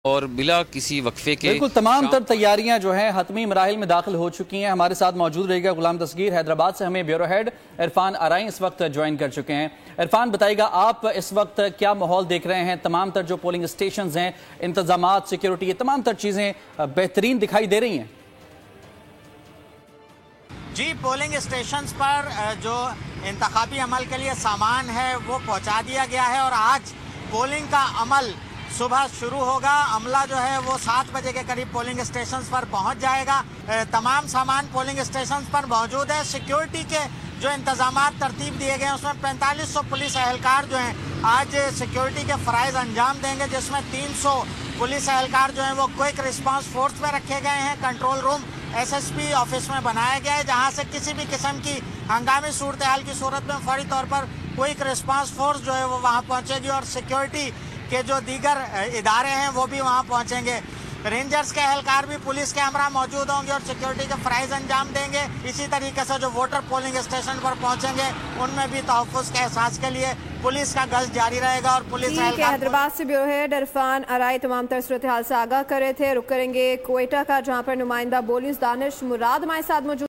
اور بلا کسی وقفے کے بالکل تمام تر تیاریاں جو ہیں حتمی مراحل میں داخل ہو چکی ہیں. ہمارے ساتھ موجود رہے گا غلام دستگیر. حیدرآباد سے ہمیں بیورو ہیڈ عرفان آرائی اس وقت جوائن کر چکے ہیں. عرفان بتائیے گا آپ اس وقت کیا ماحول دیکھ رہے ہیں؟ تمام تر جو پولنگ اسٹیشنز ہیں، انتظامات، سیکیورٹی، یہ تمام تر چیزیں بہترین دکھائی دے رہی ہیں؟ جی، پولنگ اسٹیشنز پر جو انتخابی عمل کے لیے سامان ہے وہ پہنچا دیا گیا ہے اور آج پولنگ کا عمل صبح شروع ہوگا. عملہ جو ہے وہ 7 بجے کے قریب پولنگ اسٹیشنز پر پہنچ جائے گا. تمام سامان پولنگ اسٹیشنز پر موجود ہے. سیکیورٹی کے جو انتظامات ترتیب دیے گئے ہیں اس میں 4500 پولیس اہلکار جو ہیں آج سیکیورٹی کے فرائض انجام دیں گے، جس میں 300 پولیس اہلکار جو ہیں وہ کوئک رسپانس فورس میں رکھے گئے ہیں. Control room S S P office میں بنایا گیا ہے جہاں سے کسی بھی قسم کی ہنگامی صورتحال کی صورت میں فوری طور پر کوئک رسپانس فورس جو ہے وہ وہاں پہنچے گی اور سیکیورٹی کے جو دیگر ادارے ہیں وہ بھی وہاں پہنچیں گے. رینجرز کے اہلکار بھی پولیس کے ہمراہ موجود ہوں گے اور سیکیورٹی کے فرائض انجام دیں گے. اسی طریقے سے جو ووٹر پولنگ اسٹیشن پر پہنچیں گے ان میں بھی تحفظ کے احساس کے لیے پولیس کا گشت جاری رہے گا. اور پولیس اہلکار حیدرآباد سے بیورو ہیڈ عرفان آرائی تمام تر صورتحال سے آگاہ کر رہے تھے. رک کریں گے کوئٹہ کا، جہاں پر نمائندہ بولیس دانش مراد ہمارے ساتھ موجود